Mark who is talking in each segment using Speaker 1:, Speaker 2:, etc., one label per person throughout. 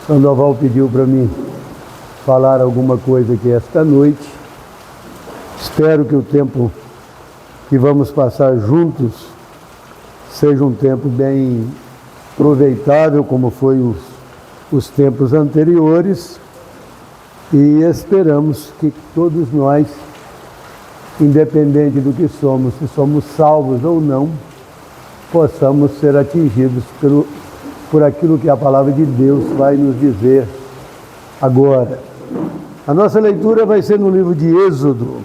Speaker 1: Sandoval pediu para mim falar alguma coisa aqui esta noite. Espero que o tempo que vamos passar juntos seja um tempo bem aproveitável, como foi os tempos anteriores, e esperamos que todos nós, independente do que somos, se somos salvos ou não, possamos ser atingidos por aquilo que a palavra de Deus vai nos dizer agora. A nossa leitura vai ser no livro de Êxodo,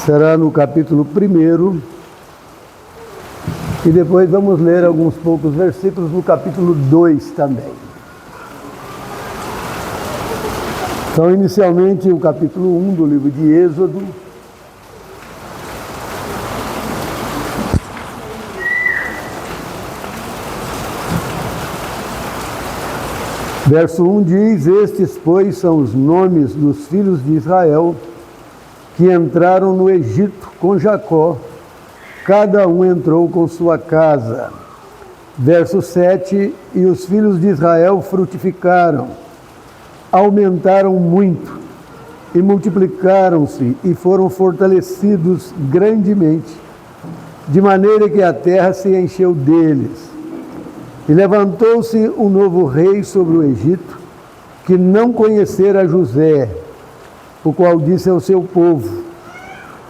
Speaker 1: será no capítulo 1, e depois vamos ler alguns poucos versículos no capítulo 2 também. Então, inicialmente, o capítulo 1 do livro de Êxodo. Verso 1 diz: Estes, pois, são os nomes dos filhos de Israel que entraram no Egito com Jacó, cada um entrou com sua casa. Verso 7: E os filhos de Israel frutificaram, aumentaram muito, e multiplicaram-se, e foram fortalecidos grandemente, de maneira que a terra se encheu deles. E levantou-se um novo rei sobre o Egito, que não conhecera José, o qual disse ao seu povo: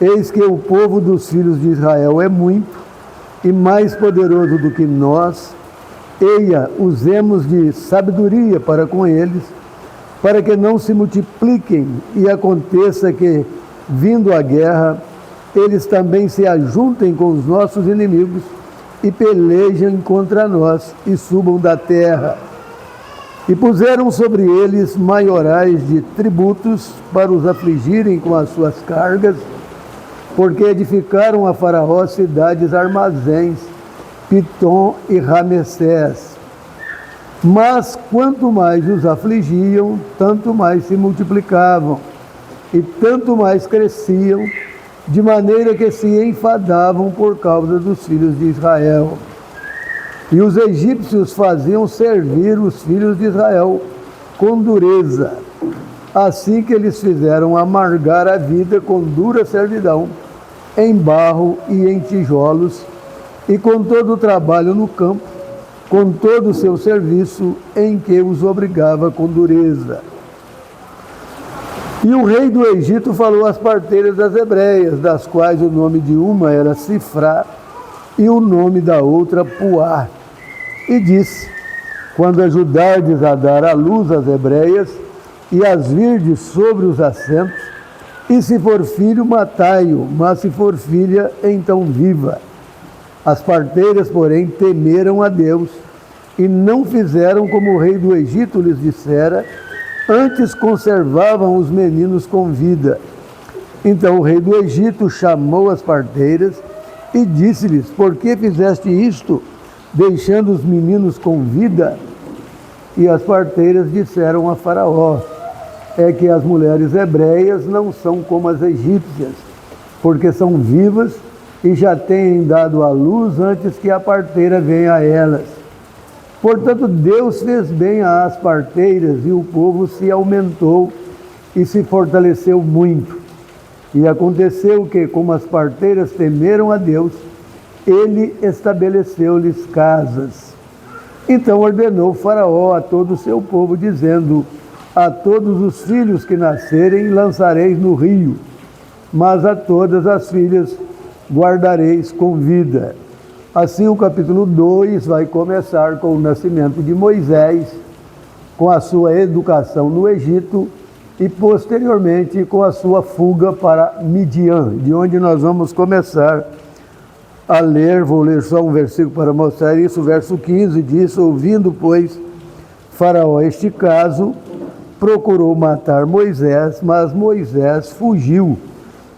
Speaker 1: Eis que o povo dos filhos de Israel é muito e mais poderoso do que nós. Eia, usemos de sabedoria para com eles, para que não se multipliquem e aconteça que, vindo a guerra, eles também se ajuntem com os nossos inimigos e pelejem contra nós e subam da terra. E puseram sobre eles maiorais de tributos para os afligirem com as suas cargas, porque edificaram a Faraó cidades armazéns, Pitom e Ramessés. Mas quanto mais os afligiam, tanto mais se multiplicavam, e tanto mais cresciam, de maneira que se enfadavam por causa dos filhos de Israel. E os egípcios faziam servir os filhos de Israel com dureza, assim que eles fizeram amargar a vida com dura servidão, em barro e em tijolos, e com todo o trabalho no campo, com todo o seu serviço, em que os obrigava com dureza. E o rei do Egito falou às parteiras das hebreias, das quais o nome de uma era Sifrá e o nome da outra Puá, e disse: Quando ajudardes a dar à luz as hebreias e as virdes sobre os assentos, e se for filho, matai-o, mas se for filha, então viva. As parteiras, porém, temeram a Deus e não fizeram como o rei do Egito lhes dissera, antes conservavam os meninos com vida. Então o rei do Egito chamou as parteiras e disse-lhes: Por que fizeste isto, deixando os meninos com vida? E as parteiras disseram a Faraó: É que as mulheres hebreias não são como as egípcias, porque são vivas e já têm dado à luz antes que a parteira venha a elas. Portanto, Deus fez bem às parteiras, e o povo se aumentou e se fortaleceu muito. E aconteceu que, como as parteiras temeram a Deus, ele estabeleceu-lhes casas. Então ordenou Faraó a todo o seu povo, dizendo: A todos os filhos que nascerem lançareis no rio, mas a todas as filhas guardareis com vida. Assim, o capítulo 2 vai começar com o nascimento de Moisés, com a sua educação no Egito e, posteriormente, com a sua fuga para Midian, de onde nós vamos começar a ler. Vou ler só um versículo para mostrar isso. O verso 15 diz: Ouvindo, pois, Faraó este caso, procurou matar Moisés, mas Moisés fugiu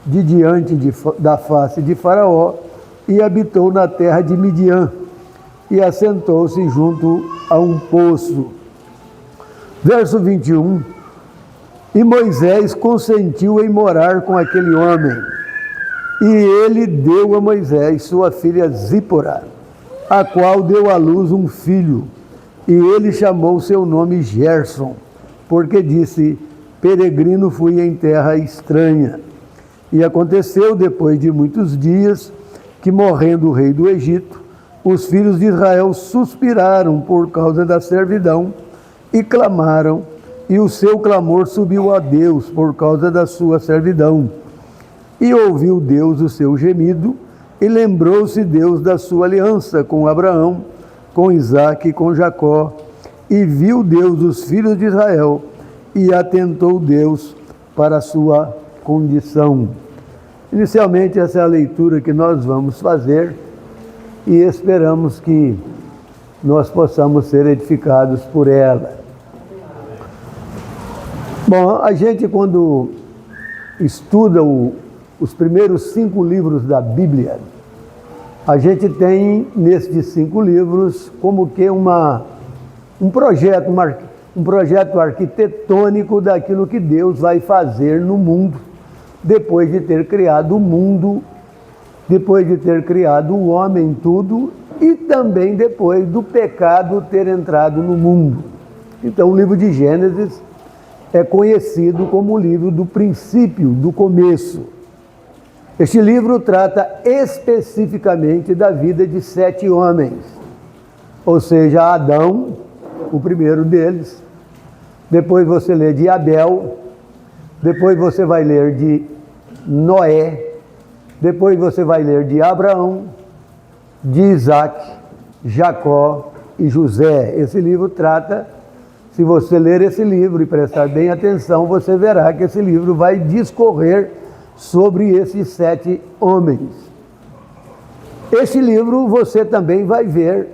Speaker 1: de diante da face de Faraó e habitou na terra de Midian, e assentou-se junto a um poço. Verso 21, e Moisés consentiu em morar com aquele homem, e ele deu a Moisés sua filha Zípora, a qual deu à luz um filho, E ele chamou seu nome Gerson, porque disse: peregrino fui em terra estranha. E aconteceu, depois de muitos dias, que morrendo o rei do Egito, os filhos de Israel suspiraram por causa da servidão e clamaram, e o seu clamor subiu a Deus por causa da sua servidão. E ouviu Deus o seu gemido, e lembrou-se Deus da sua aliança com Abraão, com Isaque e com Jacó. E viu Deus os filhos de Israel, e atentou Deus para a sua condição. Inicialmente, essa é a leitura que nós vamos fazer, e esperamos que nós possamos ser edificados por ela. Bom, a gente, quando estuda os primeiros 5 livros da Bíblia, a gente tem nestes 5 livros como que um projeto arquitetônico daquilo que Deus vai fazer no mundo, depois de ter criado o mundo, depois de ter criado o homem, tudo, e também depois do pecado ter entrado no mundo. Então, o livro de Gênesis é conhecido como o livro do princípio, do começo. Este livro trata especificamente da vida de 7 homens, ou seja, Adão, o primeiro deles. Depois você lê de Abel, depois você vai ler de Noé, depois você vai ler de Abraão, de Isaque, Jacó e José. Esse livro trata, se você ler esse livro e prestar bem atenção, você verá que esse livro vai discorrer sobre esses 7 homens. Este livro você também vai ver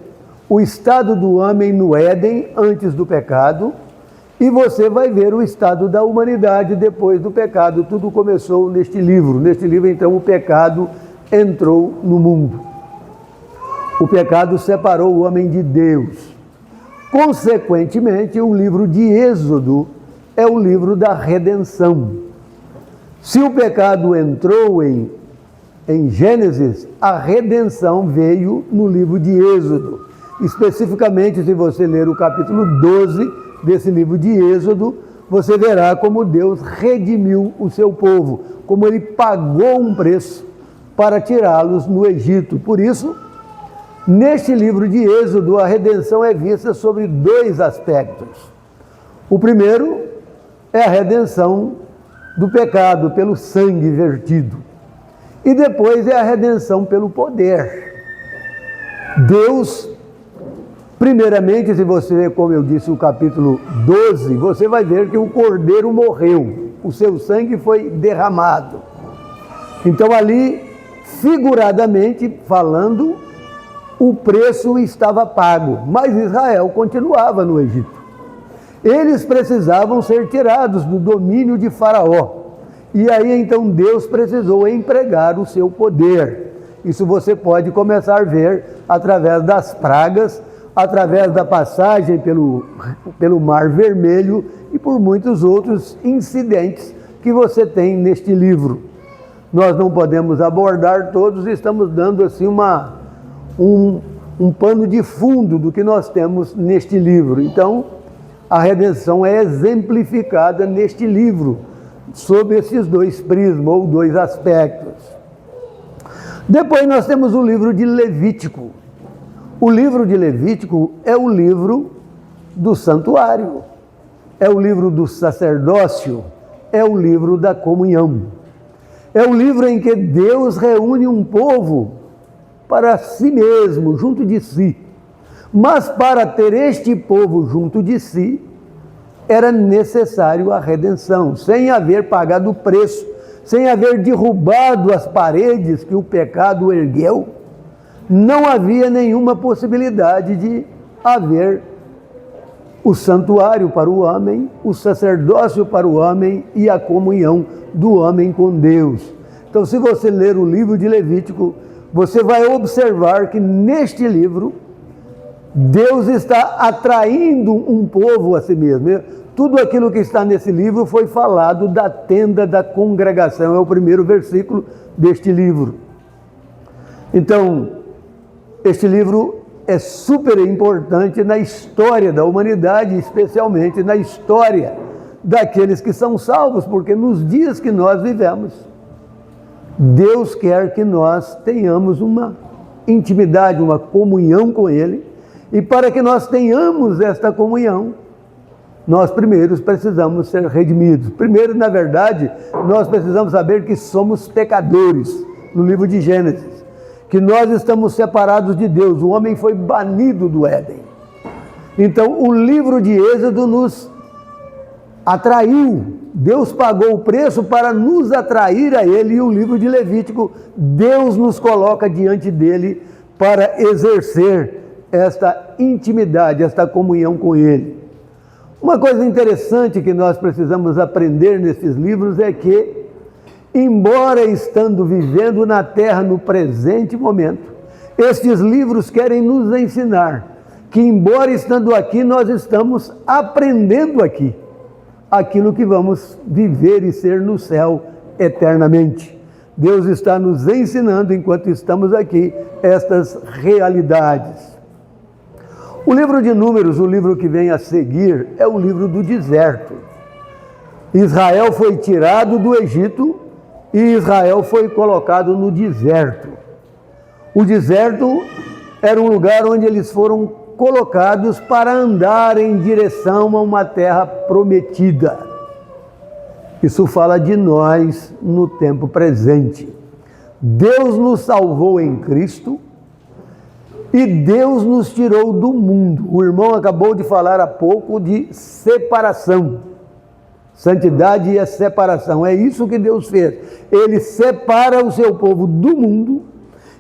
Speaker 1: o estado do homem no Éden antes do pecado, e você vai ver o estado da humanidade depois do pecado. Tudo começou neste livro. Neste livro, então, o pecado entrou no mundo. O pecado separou o homem de Deus. Consequentemente, o livro de Êxodo é o livro da redenção. Se o pecado entrou em Gênesis, a redenção veio no livro de Êxodo. Especificamente, se você ler o capítulo 12 desse livro de Êxodo, você verá como Deus redimiu o seu povo, como ele pagou um preço para tirá-los no Egito. Por isso, neste livro de Êxodo, a redenção é vista sobre 2 aspectos. O primeiro é a redenção do pecado pelo sangue vertido. E depois é a redenção pelo poder. Deus, primeiramente, se você ver, como eu disse, o capítulo 12, você vai ver que o cordeiro morreu, o seu sangue foi derramado. Então ali, figuradamente falando, o preço estava pago, mas Israel continuava no Egito. Eles precisavam ser tirados do domínio de Faraó. E aí então Deus precisou empregar o seu poder. Isso você pode começar a ver através das pragas, através da passagem pelo Mar Vermelho e por muitos outros incidentes que você tem neste livro. Nós não podemos abordar todos, estamos dando assim um pano de fundo do que nós temos neste livro. Então, a redenção é exemplificada neste livro, sob esses 2 prismas ou 2 aspectos. Depois nós temos o livro de Levítico. O livro de Levítico é o livro do santuário, é o livro do sacerdócio, é o livro da comunhão. É o livro em que Deus reúne um povo para si mesmo, junto de si. Mas para ter este povo junto de si, era necessário a redenção, sem haver pagado o preço, sem haver derrubado as paredes que o pecado ergueu, não havia nenhuma possibilidade de haver o santuário para o homem, o sacerdócio para o homem e a comunhão do homem com Deus. Então, se você ler o livro de Levítico, você vai observar que neste livro, Deus está atraindo um povo a si mesmo. Tudo aquilo que está nesse livro foi falado da tenda da congregação, é o primeiro versículo deste livro. Então, este livro é super importante na história da humanidade, especialmente na história daqueles que são salvos, porque nos dias que nós vivemos, Deus quer que nós tenhamos uma intimidade, uma comunhão com Ele, e para que nós tenhamos esta comunhão, nós primeiro precisamos ser redimidos. Primeiro, na verdade, nós precisamos saber que somos pecadores, no livro de Gênesis, que nós estamos separados de Deus, o homem foi banido do Éden. Então, o livro de Êxodo nos atraiu, Deus pagou o preço para nos atrair a Ele, e o livro de Levítico, Deus nos coloca diante dele para exercer esta intimidade, esta comunhão com Ele. Uma coisa interessante que nós precisamos aprender nesses livros é que, embora estando vivendo na terra no presente momento, estes livros querem nos ensinar que, embora estando aqui, nós estamos aprendendo aqui aquilo que vamos viver e ser no céu eternamente. Deus está nos ensinando, enquanto estamos aqui, estas realidades. O livro de Números, o livro que vem a seguir, é o livro do deserto. Israel foi tirado do Egito e Israel foi colocado no deserto. O deserto era um lugar onde eles foram colocados para andar em direção a uma terra prometida. Isso fala de nós no tempo presente. Deus nos salvou em Cristo e Deus nos tirou do mundo. O irmão acabou de falar há pouco de separação. Santidade é separação. É isso que Deus fez. Ele separa o seu povo do mundo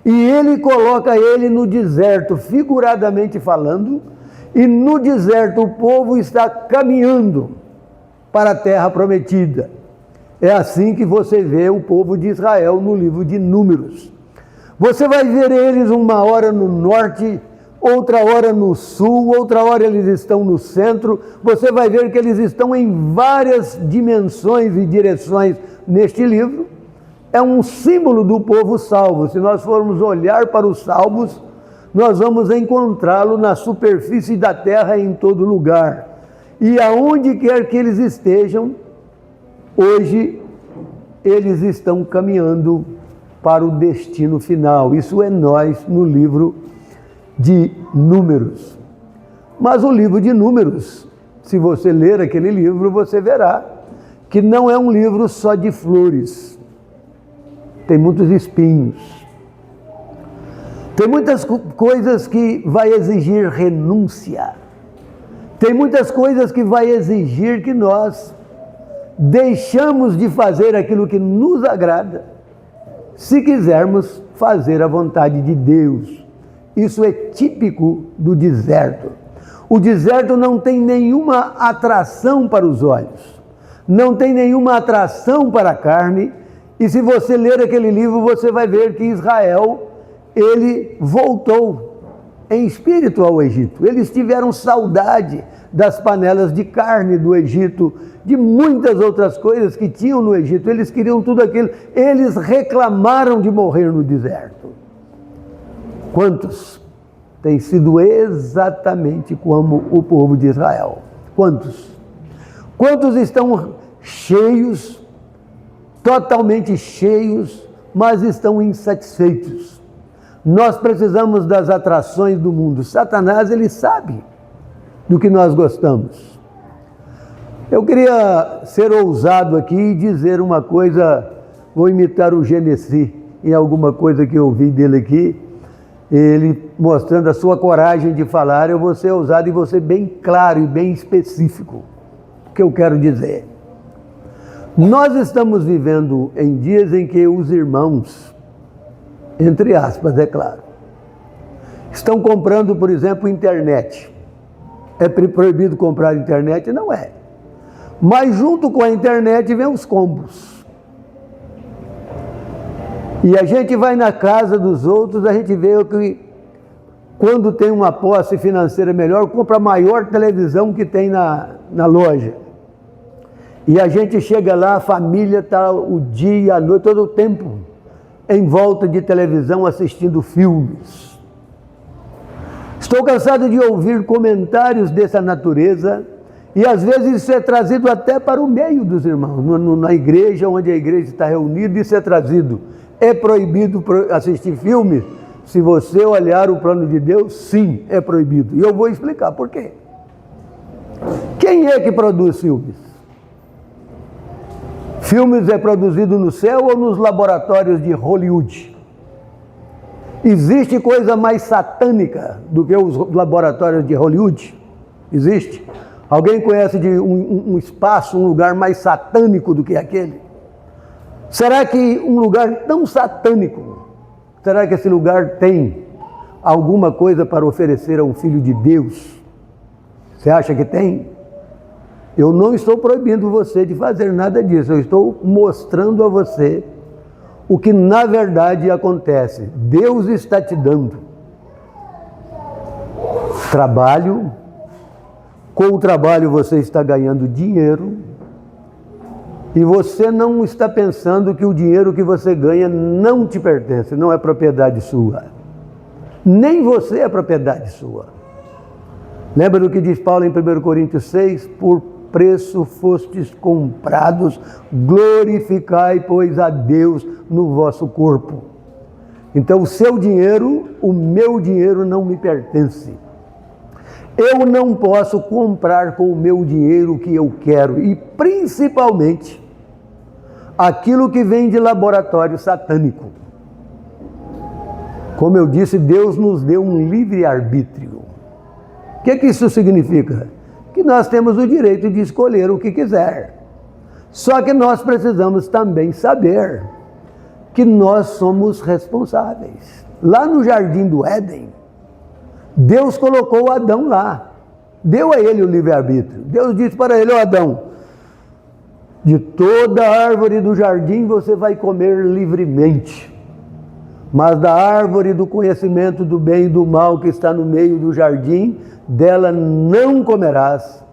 Speaker 1: e Ele coloca ele no deserto, figuradamente falando, e no deserto o povo está caminhando para a terra prometida. É assim que você vê o povo de Israel no livro de Números. Você vai ver eles uma hora no norte, outra hora no sul, outra hora eles estão no centro. Você vai ver que eles estão em várias dimensões e direções neste livro. É um símbolo do povo salvo. Se nós formos olhar para os salvos, nós vamos encontrá-lo na superfície da terra em todo lugar. E aonde quer que eles estejam, hoje eles estão caminhando para o destino final. Isso é nós no livro de Números. Mas o livro de Números, se você ler aquele livro, você verá que não é um livro só de flores. Tem muitos espinhos. Tem muitas coisas que vai exigir renúncia. Tem muitas coisas que vai exigir que nós deixamos de fazer aquilo que nos agrada, se quisermos fazer a vontade de Deus. Isso é típico do deserto. O deserto não tem nenhuma atração para os olhos, não tem nenhuma atração para a carne, e se você ler aquele livro, você vai ver que Israel, ele voltou em espírito ao Egito. Eles tiveram saudade das panelas de carne do Egito, de muitas outras coisas que tinham no Egito. Eles queriam tudo aquilo. Eles reclamaram de morrer no deserto. Quantos têm sido exatamente como o povo de Israel? Quantos? Quantos estão cheios, totalmente cheios, mas estão insatisfeitos? Nós precisamos das atrações do mundo. Satanás, ele sabe do que nós gostamos. Eu queria ser ousado aqui e dizer uma coisa, vou imitar o Genesi em alguma coisa que eu ouvi dele aqui, ele mostrando a sua coragem de falar. Eu vou ser ousado e vou ser bem claro e bem específico o que eu quero dizer. Nós estamos vivendo em dias em que os irmãos, entre aspas, é claro, estão comprando, por exemplo, internet. É proibido comprar internet? Não é. Mas junto com a internet vem os combos. E a gente vai na casa dos outros, a gente vê que quando tem uma posse financeira melhor, compra a maior televisão que tem na loja. E a gente chega lá, a família está o dia, a noite, todo o tempo em volta de televisão assistindo filmes. Estou cansado de ouvir comentários dessa natureza e às vezes isso é trazido até para o meio dos irmãos. Na igreja, onde a igreja está reunida, isso é trazido. É proibido assistir filmes? Se você olhar o plano de Deus, sim, é proibido. E eu vou explicar por quê. Quem é que produz filmes? Filmes é produzido no céu ou nos laboratórios de Hollywood? Existe coisa mais satânica do que os laboratórios de Hollywood? Existe? Alguém conhece de um espaço, um lugar mais satânico do que aquele? Será que um lugar tão satânico, será que esse lugar tem alguma coisa para oferecer a um filho de Deus? Você acha que tem? Eu não estou proibindo você de fazer nada disso, eu estou mostrando a você o que na verdade acontece. Deus está te dando trabalho, com o trabalho você está ganhando dinheiro, e você não está pensando que o dinheiro que você ganha não te pertence, não é propriedade sua. Nem você é propriedade sua. Lembra do que diz Paulo em 1 Coríntios 6? Por preço fostes comprados, glorificai, pois, a Deus no vosso corpo. Então o seu dinheiro, o meu dinheiro não me pertence. Eu não posso comprar com o meu dinheiro o que eu quero, e principalmente aquilo que vem de laboratório satânico. Como eu disse, Deus nos deu um livre-arbítrio. O que isso significa? Que nós temos o direito de escolher o que quiser. Só que nós precisamos também saber que nós somos responsáveis. Lá no Jardim do Éden, Deus colocou Adão lá. Deu a ele o livre-arbítrio. Deus disse para ele: ó Adão, de toda árvore do jardim você vai comer livremente, mas da árvore do conhecimento do bem e do mal que está no meio do jardim, dela não comerás,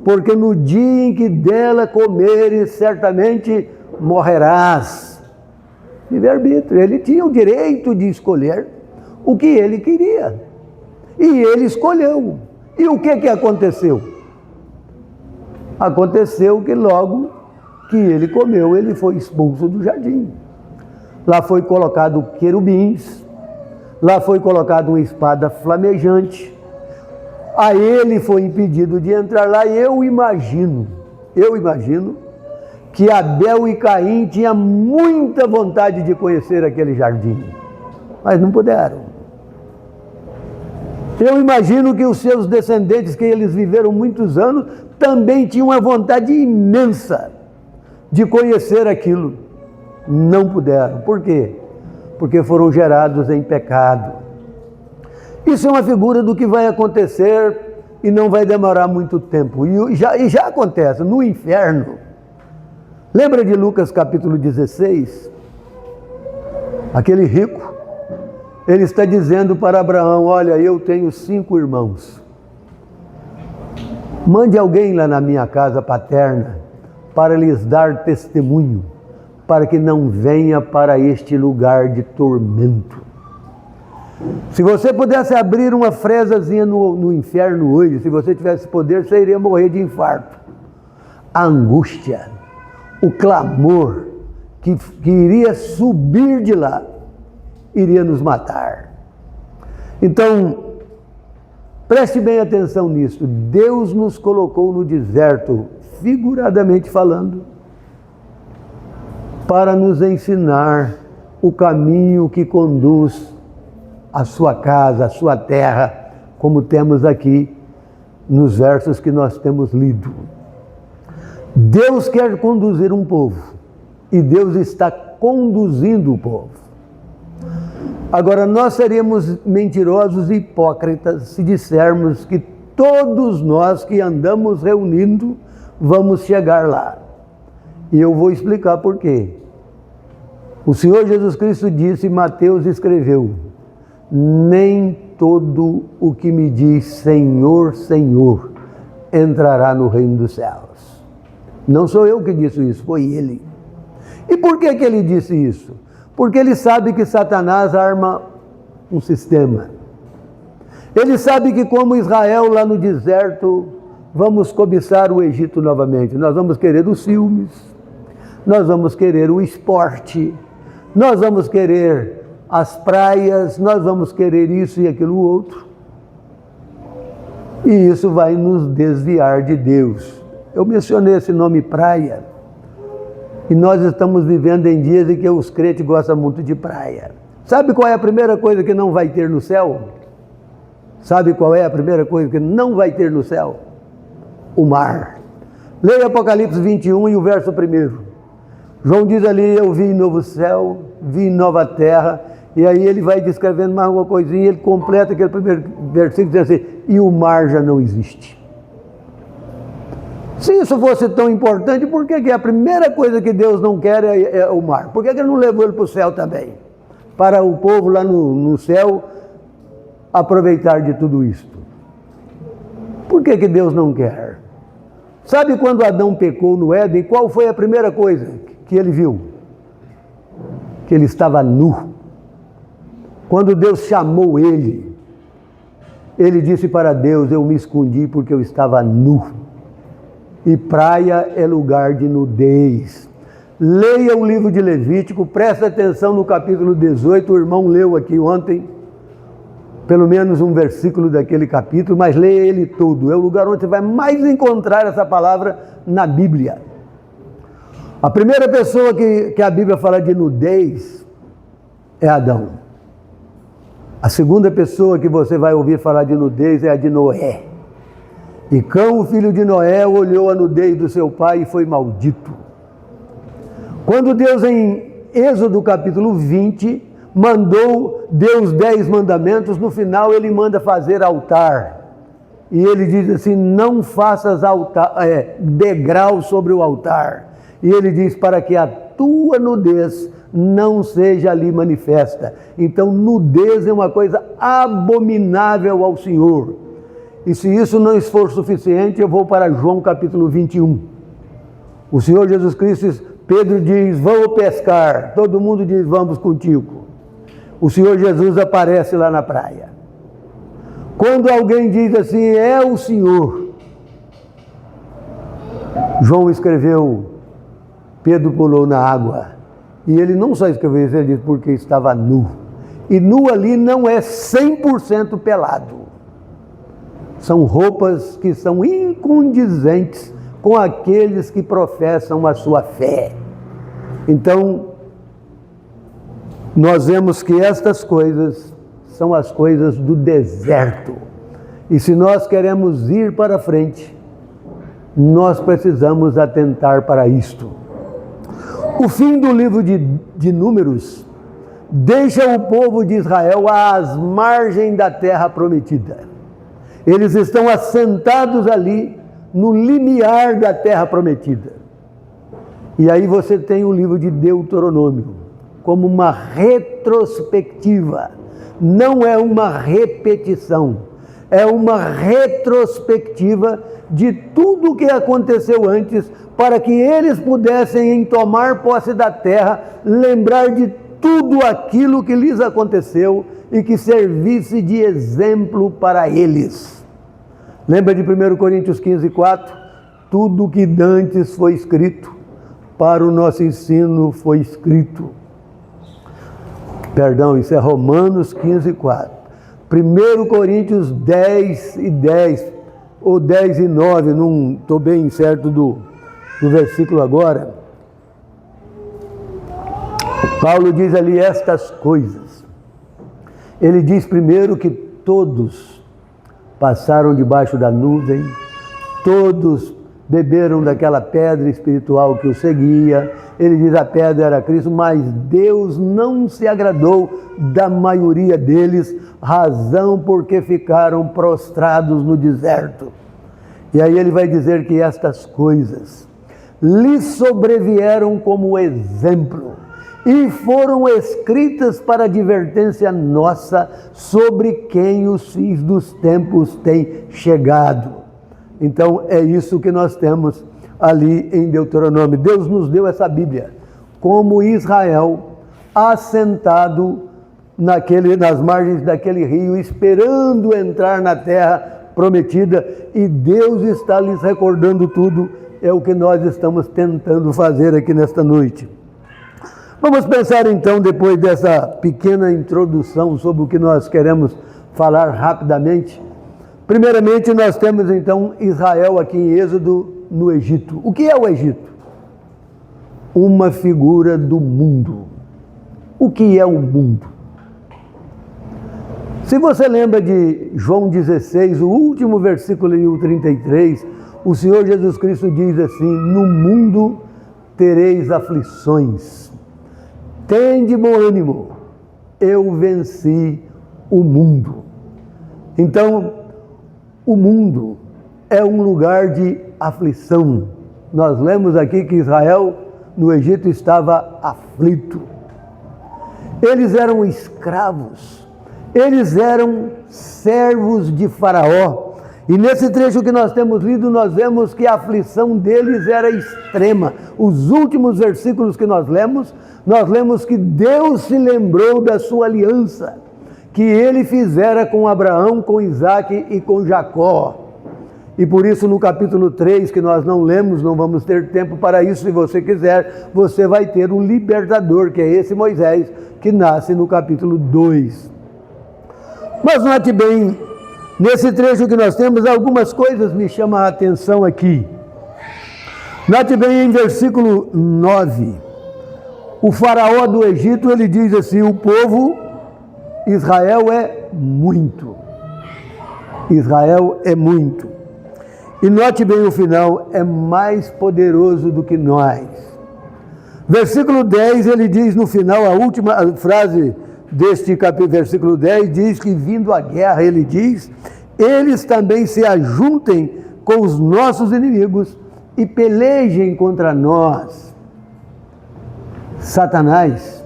Speaker 1: porque no dia em que dela comeres, certamente morrerás. Livre-arbítrio. Ele tinha o direito de escolher o que ele queria. E ele escolheu. E o que aconteceu? Aconteceu que logo que ele comeu, ele foi expulso do jardim. Lá foi colocado querubins, lá foi colocado uma espada flamejante. A ele foi impedido de entrar lá. E eu imagino que Abel e Caim tinham muita vontade de conhecer aquele jardim, mas não puderam. Eu imagino que os seus descendentes, que eles viveram muitos anos, também tinham uma vontade imensa de conhecer aquilo. Não puderam. Por quê? Porque foram gerados em pecado. Isso é uma figura do que vai acontecer e não vai demorar muito tempo. E já acontece no inferno. Lembra de Lucas capítulo 16? Aquele rico, ele está dizendo para Abraão: olha, eu tenho 5 irmãos. Mande alguém lá na minha casa paterna para lhes dar testemunho, para que não venha para este lugar de tormento. Se você pudesse abrir uma fresazinha no inferno hoje, se você tivesse poder, você iria morrer de infarto. A angústia, o clamor que iria subir de lá, iria nos matar. Então, preste bem atenção nisso. Deus nos colocou no deserto, figuradamente falando, para nos ensinar o caminho que conduz à sua casa, à sua terra, como temos aqui nos versos que nós temos lido. Deus quer conduzir um povo, e Deus está conduzindo o povo. Agora, nós seríamos mentirosos e hipócritas se dissermos que todos nós que andamos reunindo vamos chegar lá. E eu vou explicar por quê. O Senhor Jesus Cristo disse, Mateus escreveu: nem todo o que me diz Senhor, Senhor, entrará no reino dos céus. Não sou eu que disse isso, foi ele. E por que ele disse isso? Porque ele sabe que Satanás arma um sistema. Ele sabe que, como Israel lá no deserto, vamos cobiçar o Egito novamente. Nós vamos querer os filmes, nós vamos querer o esporte, nós vamos querer as praias, nós vamos querer isso e aquilo outro. E isso vai nos desviar de Deus. Eu mencionei esse nome praia, e nós estamos vivendo em dias em que os crentes gostam muito de praia. Sabe qual é a primeira coisa que não vai ter no céu? Sabe qual é a primeira coisa que não vai ter no céu? O mar. Leia Apocalipse 21 e o verso 1. João diz ali: eu vi novo céu, vi nova terra. E aí ele vai descrevendo mais uma coisinha, ele completa aquele primeiro versículo dizendo assim: e o mar já não existe. Se isso fosse tão importante, por que a primeira coisa que Deus não quer é o mar? Por que ele não levou ele para o céu também? Para o povo lá no céu aproveitar de tudo isto. Por que Deus não quer? Sabe quando Adão pecou no Éden, qual foi a primeira coisa que ele viu? Que ele estava nu. Quando Deus chamou ele disse para Deus: eu me escondi porque eu estava nu. E praia é lugar de nudez. Leia o livro de Levítico, presta atenção no capítulo 18, o irmão leu aqui ontem, pelo menos um versículo daquele capítulo, mas leia ele todo. É o lugar onde você vai mais encontrar essa palavra na Bíblia. A primeira pessoa que a Bíblia fala de nudez é Adão. A segunda pessoa que você vai ouvir falar de nudez é a de Noé. E Cão, o filho de Noé, olhou a nudez do seu pai e foi maldito. Quando Deus, em Êxodo capítulo 20, deu os 10 mandamentos, no final ele manda fazer altar. E ele diz assim: não faças degrau sobre o altar. E ele diz: para que a tua nudez não seja ali manifesta. Então, nudez é uma coisa abominável ao Senhor. E se isso não for suficiente, eu vou para João capítulo 21. O Senhor Jesus Cristo, Pedro diz: vamos pescar. Todo mundo diz: vamos contigo. O Senhor Jesus aparece lá na praia. Quando alguém diz assim: é o Senhor, João escreveu: Pedro pulou na água. E ele não só escreveu isso, ele diz: porque estava nu. E nu ali não é 100% pelado. São roupas que são incondizentes com aqueles que professam a sua fé. Então, nós vemos que estas coisas são as coisas do deserto. E se nós queremos ir para frente, nós precisamos atentar para isto. O fim do livro de Números deixa o povo de Israel às margens da terra prometida. Eles estão assentados ali no limiar da terra prometida. E aí você tem o livro de Deuteronômio como uma retrospectiva. Não é uma repetição, é uma retrospectiva de tudo o que aconteceu antes, para que eles pudessem, em tomar posse da terra, lembrar de tudo aquilo que lhes aconteceu e que servisse de exemplo para eles. Lembra de 1 Coríntios 15:4? Tudo que dantes foi escrito, para o nosso ensino foi escrito. Perdão, isso é Romanos 15:4. 1 Coríntios 10:10, ou 10:9, não estou bem certo do versículo agora. Paulo diz ali estas coisas. Ele diz primeiro que todos passaram debaixo da nuvem, todos beberam daquela pedra espiritual que o seguia. Ele diz: a pedra era Cristo, mas Deus não se agradou da maioria deles, razão porque ficaram prostrados no deserto. E aí ele vai dizer que estas coisas lhes sobrevieram como exemplo e foram escritas para advertência nossa, sobre quem os fins dos tempos têm chegado. Então é isso que nós temos ali em Deuteronômio. Deus nos deu essa Bíblia como Israel assentado nas margens daquele rio, esperando entrar na terra prometida, e Deus está lhes recordando tudo. É o que nós estamos tentando fazer aqui nesta noite. Vamos pensar então, depois dessa pequena introdução sobre o que nós queremos falar rapidamente. Primeiramente, nós temos então Israel aqui em Êxodo, no Egito. O que é o Egito? Uma figura do mundo. O que é o mundo? Se você lembra de João 16, o último versículo e o 33, o Senhor Jesus Cristo diz assim: no mundo tereis aflições, tende bom ânimo, eu venci o mundo. Então, o mundo é um lugar de aflição. Nós lemos aqui que Israel no Egito estava aflito. Eles eram escravos, eles eram servos de Faraó. E nesse trecho que nós temos lido, nós vemos que a aflição deles era extrema. Os últimos versículos que nós lemos que Deus se lembrou da sua aliança, que ele fizera com Abraão, com Isaque e com Jacó. E por isso no capítulo 3, que nós não lemos, não vamos ter tempo para isso, se você quiser, você vai ter um libertador, que é esse Moisés, que nasce no capítulo 2. Mas note bem, nesse trecho que nós temos, algumas coisas me chamam a atenção aqui. Note bem em versículo 9, o faraó do Egito, ele diz assim: o povo Israel é muito. Israel é muito. E note bem o final: é mais poderoso do que nós. Versículo 10, ele diz no final, a última frase deste capítulo, versículo 10, diz que vindo a guerra, ele diz, eles também se ajuntem com os nossos inimigos e pelejem contra nós. Satanás,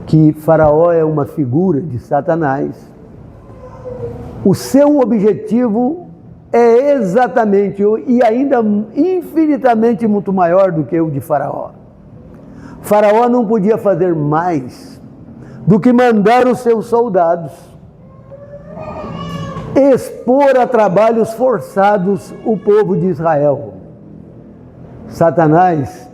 Speaker 1: que Faraó é uma figura de Satanás, o seu objetivo é exatamente e ainda infinitamente muito maior do que o de Faraó. Faraó não podia fazer mais do que mandar os seus soldados expor a trabalhos forçados o povo de Israel. Satanás,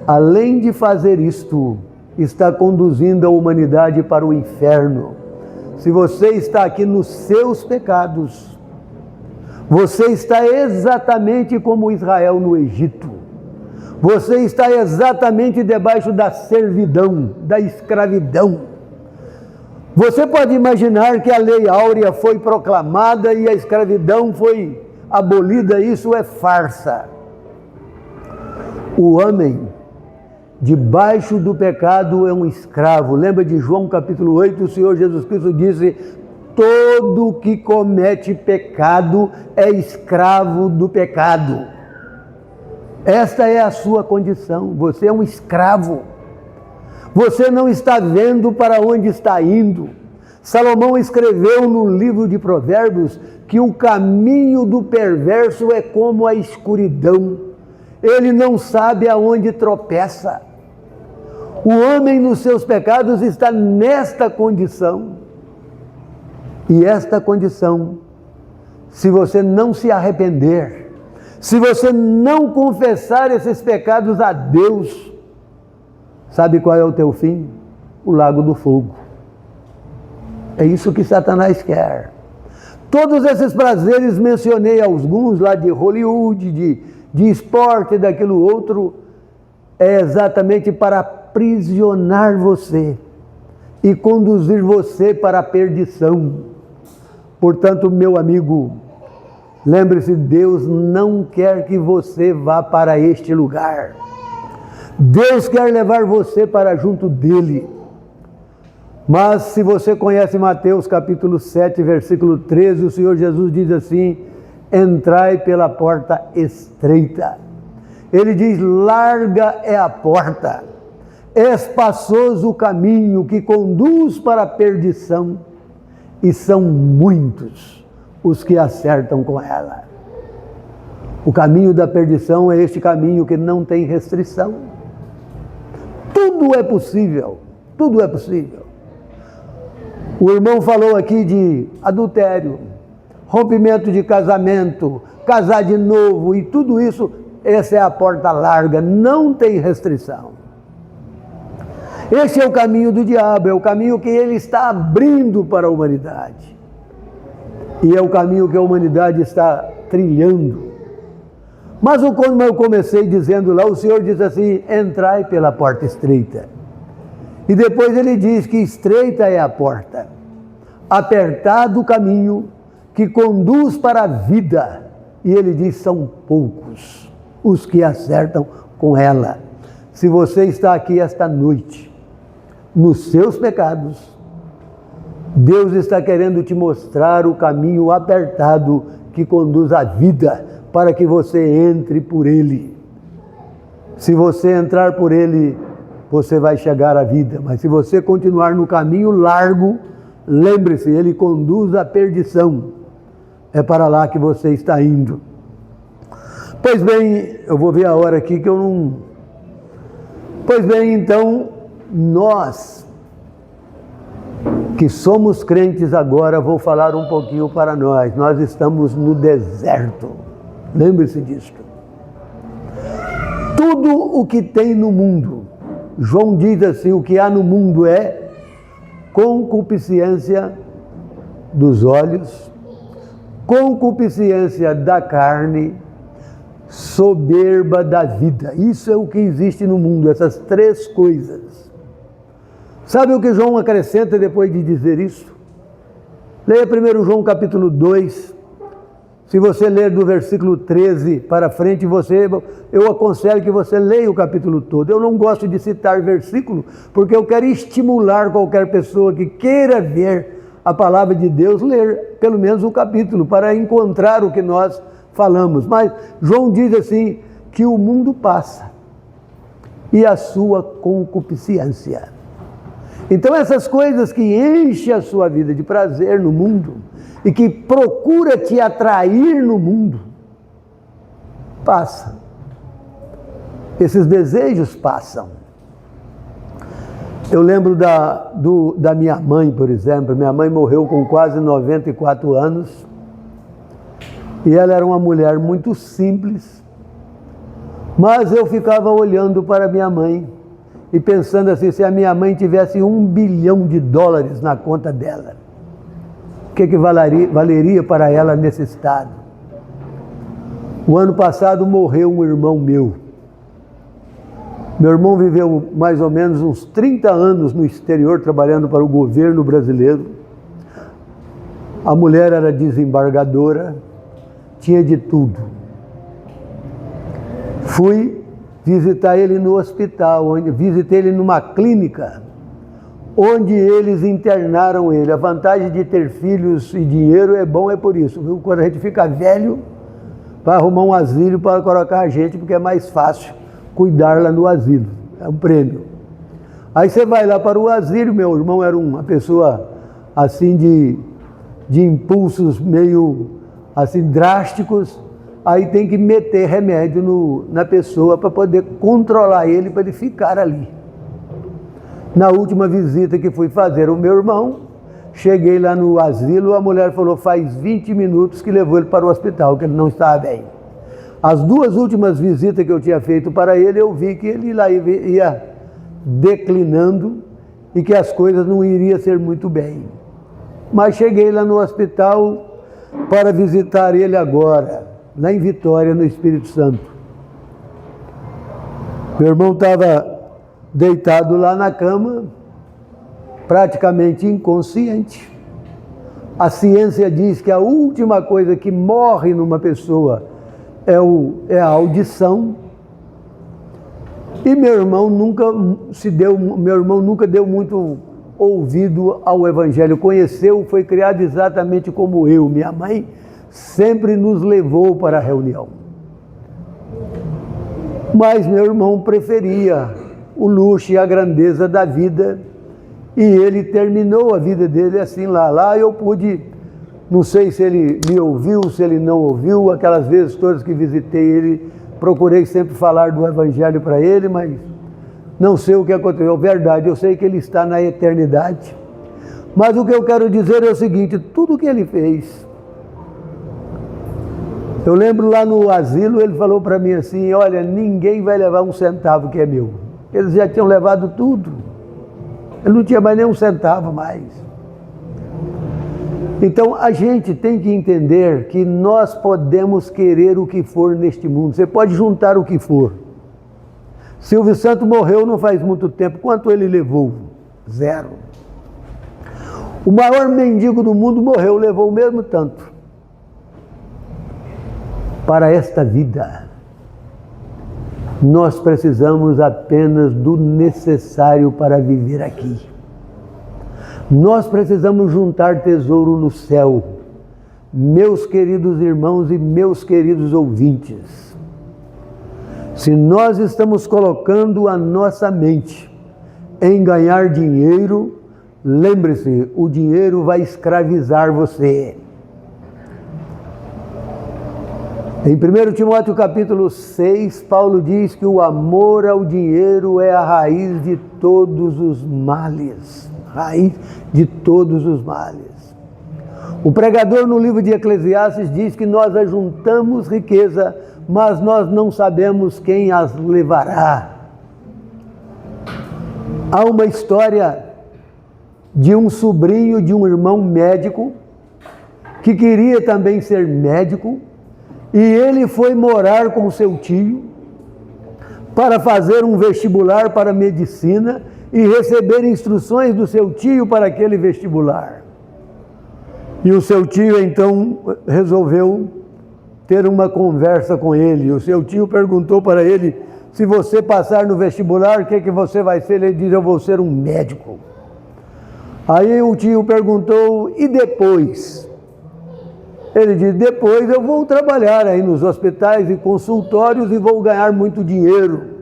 Speaker 1: além de fazer isto, está conduzindo a humanidade para o inferno. Se você está aqui nos seus pecados, você está exatamente como Israel no Egito. Você está exatamente debaixo da servidão, da escravidão. Você pode imaginar que a lei áurea foi proclamada e a escravidão foi abolida. Isso é farsa. O homem debaixo do pecado é um escravo. Lembra de João capítulo 8, o Senhor Jesus Cristo disse: todo que comete pecado é escravo do pecado. Esta é a sua condição. Você é um escravo. Você não está vendo para onde está indo. Salomão escreveu no livro de Provérbios que o caminho do perverso é como a escuridão. Ele não sabe aonde tropeça. O homem nos seus pecados está nesta condição. E esta condição, se você não se arrepender, se você não confessar esses pecados a Deus, sabe qual é o teu fim? O lago do fogo. É isso que Satanás quer. Todos esses prazeres, mencionei alguns lá de Hollywood, de esporte, daquilo outro, é exatamente para aprisionar você e conduzir você para a perdição. Portanto, meu amigo, lembre-se, Deus não quer que você vá para este lugar. Deus quer levar você para junto dele. Mas se você conhece Mateus capítulo 7, versículo 13, o Senhor Jesus diz assim: entrai pela porta estreita. Ele diz: larga é a porta, espaçoso o caminho que conduz para a perdição, e são muitos os que acertam com ela. O caminho da perdição é este caminho que não tem restrição. Tudo é possível, tudo é possível. O irmão falou aqui de adultério, rompimento de casamento, casar de novo e tudo isso, essa é a porta larga, não tem restrição. Esse é o caminho do diabo, é o caminho que ele está abrindo para a humanidade. E é o caminho que a humanidade está trilhando. Mas como eu comecei dizendo lá, o Senhor diz assim, entrai pela porta estreita. E depois ele diz que estreita é a porta, apertado o caminho que conduz para a vida. E ele diz, são poucos os que acertam com ela. Se você está aqui esta noite, nos seus pecados, Deus está querendo te mostrar o caminho apertado que conduz à vida, para que você entre por ele. Se você entrar por ele, você vai chegar à vida. Mas se você continuar no caminho largo, lembre-se, ele conduz à perdição. É para lá que você está indo. Pois bem, eu vou ver a hora aqui que eu não... Pois bem, então, nós que somos crentes agora, vou falar um pouquinho para nós. Nós estamos no deserto. Lembre-se disso. Tudo o que tem no mundo, João diz assim, o que há no mundo é concupiscência dos olhos, concupiscência da carne, soberba da vida. Isso é o que existe no mundo, essas três coisas. Sabe o que João acrescenta depois de dizer isso? Leia 1 João capítulo 2. Se você ler do versículo 13 para frente, eu aconselho que você leia o capítulo todo. Eu não gosto de citar versículo, porque eu quero estimular qualquer pessoa que queira ver a palavra de Deus, ler pelo menos o capítulo, para encontrar o que nós falamos. Mas João diz assim, que o mundo passa, e a sua concupiscência. Então essas coisas que enchem a sua vida de prazer no mundo, e que procura te atrair no mundo, passa. Esses desejos passam. Eu lembro da minha mãe, por exemplo. Minha mãe morreu com quase 94 anos. E ela era uma mulher muito simples. Mas eu ficava olhando para minha mãe e pensando assim, se a minha mãe tivesse $1 bilhão na conta dela, o que valeria para ela nesse estado? O ano passado morreu um irmão meu. Meu irmão viveu mais ou menos uns 30 anos no exterior, trabalhando para o governo brasileiro. A mulher era desembargadora, tinha de tudo. Fui visitar ele no hospital, visitei ele numa clínica, onde eles internaram ele. A vantagem de ter filhos e dinheiro é bom, é por isso, viu? Quando a gente fica velho, vai arrumar um asilo para colocar a gente, porque é mais fácil cuidar lá no asilo, é um prêmio. Aí você vai lá para o asilo, meu irmão era uma pessoa assim de impulsos meio assim drásticos, aí tem que meter remédio na pessoa para poder controlar ele, para ele ficar ali. Na última visita que fui fazer o meu irmão, cheguei lá no asilo, a mulher falou, faz 20 minutos que levou ele para o hospital, que ele não estava bem. As duas últimas visitas que eu tinha feito para ele, eu vi que ele lá ia declinando e que as coisas não iriam ser muito bem. Mas cheguei lá no hospital para visitar ele agora, lá em Vitória, no Espírito Santo. Meu irmão estava deitado lá na cama, praticamente inconsciente. A ciência diz que a última coisa que morre numa pessoa é a audição. E meu irmão nunca deu muito ouvido ao Evangelho. Conheceu, foi criado exatamente como eu. Minha mãe sempre nos levou para a reunião. Mas meu irmão preferia o luxo e a grandeza da vida, e ele terminou a vida dele assim lá. Lá eu pude, não sei se ele me ouviu, se ele não ouviu, aquelas vezes todas que visitei ele, procurei sempre falar do Evangelho para ele, mas não sei o que aconteceu. Verdade, eu sei que ele está na eternidade, Mas o que eu quero dizer é o seguinte: tudo que ele fez. Eu lembro lá no asilo, ele falou para mim assim: olha, ninguém vai levar um centavo que é meu. Eles já tinham levado tudo. Ele não tinha mais nem um centavo mais. Então a gente tem que entender que nós podemos querer o que for neste mundo. Você pode juntar o que for. Silvio Santos morreu não faz muito tempo. Quanto ele levou? 0. O maior mendigo do mundo morreu, levou o mesmo tanto. Para esta vida, nós precisamos apenas do necessário para viver aqui. Nós precisamos juntar tesouro no céu, meus queridos irmãos e meus queridos ouvintes. Se nós estamos colocando a nossa mente em ganhar dinheiro, lembre-se, o dinheiro vai escravizar você. Em 1 Timóteo capítulo 6, Paulo diz que o amor ao dinheiro é a raiz de todos os males. Raiz de todos os males. O pregador no livro de Eclesiastes diz que nós ajuntamos riqueza, mas nós não sabemos quem as levará. Há uma história de um sobrinho de um irmão médico que queria também ser médico, e ele foi morar com seu tio para fazer um vestibular para medicina e receber instruções do seu tio para aquele vestibular. E o seu tio então resolveu ter uma conversa com ele. O seu tio perguntou para ele: se você passar no vestibular, o que você vai ser? Ele diz: eu vou ser um médico. Aí o tio perguntou: e depois? Ele diz: depois eu vou trabalhar aí nos hospitais e consultórios e vou ganhar muito dinheiro.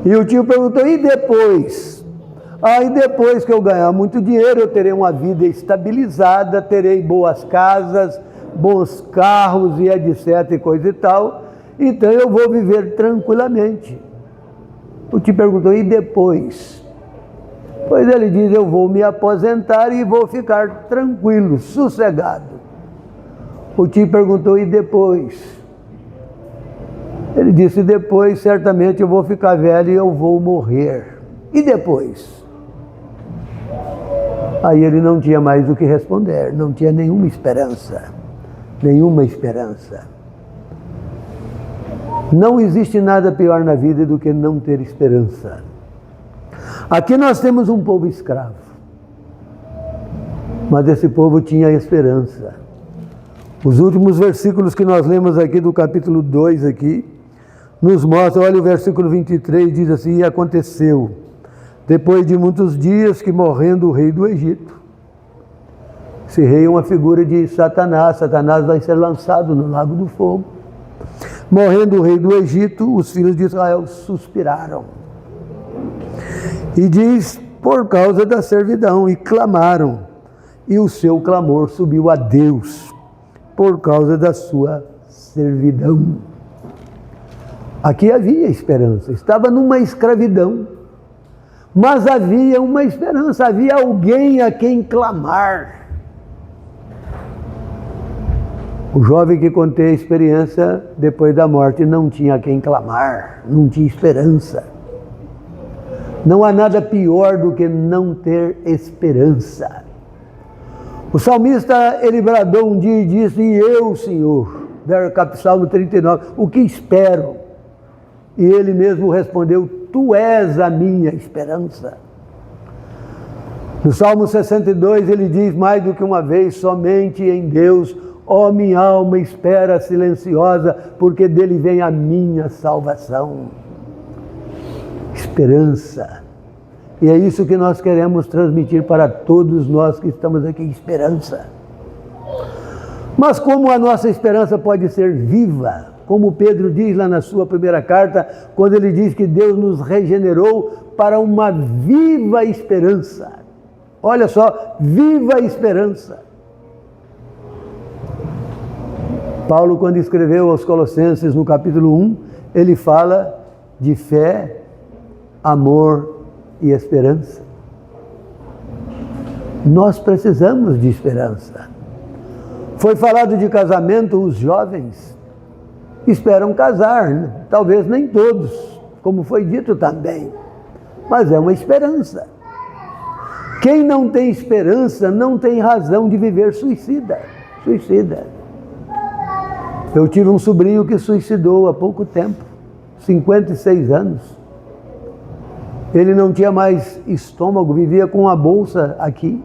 Speaker 1: E o tio perguntou: e depois? Aí depois que eu ganhar muito dinheiro, eu terei uma vida estabilizada, terei boas casas, bons carros e etc e coisa e tal, então eu vou viver tranquilamente. O tio perguntou: e depois? Pois ele diz: eu vou me aposentar e vou ficar tranquilo, sossegado. O tio perguntou: e depois? Ele disse: depois certamente eu vou ficar velho e eu vou morrer. E depois? Aí ele não tinha mais o que responder, não tinha nenhuma esperança. Nenhuma esperança. Não existe nada pior na vida do que não ter esperança. Aqui nós temos um povo escravo, mas esse povo tinha esperança. Os últimos versículos que nós lemos aqui do capítulo 2 aqui, nos mostra, olha o versículo 23, diz assim: e aconteceu, depois de muitos dias, que morrendo o rei do Egito, esse rei é uma figura de Satanás, Satanás vai ser lançado no lago do fogo. Morrendo o rei do Egito, os filhos de Israel suspiraram. E diz: por causa da servidão, e clamaram, e o seu clamor subiu a Deus, por causa da sua servidão. Aqui havia esperança, estava numa escravidão, mas havia uma esperança, havia alguém a quem clamar. O jovem que contei a experiência depois da morte não tinha a quem clamar, não tinha esperança. Não há nada pior do que não ter esperança. O salmista, ele bradou um dia e disse: e eu, Senhor, Salmo 39, o que espero? E ele mesmo respondeu: tu és a minha esperança. No Salmo 62 ele diz mais do que uma vez: somente em Deus, ó minha alma, espera silenciosa, porque dele vem a minha salvação. Esperança. E é isso que nós queremos transmitir para todos nós que estamos aqui: esperança. Mas como a nossa esperança pode ser viva? Como Pedro diz lá na sua primeira carta, quando ele diz que Deus nos regenerou para uma viva esperança. Olha só, viva esperança. Paulo, quando escreveu aos Colossenses no capítulo 1, ele fala de fé, amor e esperança. Nós precisamos de esperança. Foi falado de casamento, os jovens esperam casar, né? Talvez nem todos, como foi dito também, mas é uma esperança. Quem não tem esperança não tem razão de viver suicida. Eu tive um sobrinho que suicidou há pouco tempo, 56 anos. Ele não tinha mais estômago, vivia com uma bolsa aqui.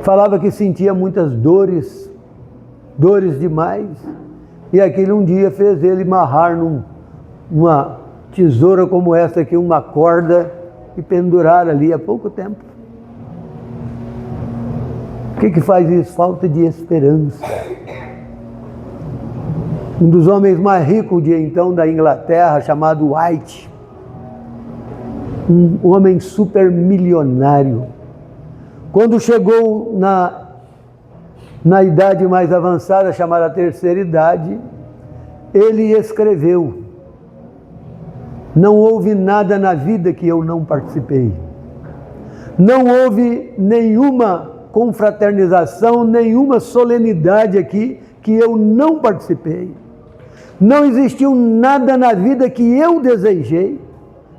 Speaker 1: Falava que sentia muitas dores demais. E aquilo um dia fez ele amarrar numa tesoura como essa aqui, uma corda, e pendurar ali há pouco tempo. O que faz isso? Falta de esperança. Um dos homens mais ricos de então da Inglaterra, chamado White, um homem super milionário, quando chegou na idade mais avançada, chamada terceira idade, ele escreveu: não houve nada na vida que eu não participei. Não houve nenhuma confraternização, nenhuma solenidade aqui que eu não participei. Não existiu nada na vida que eu desejei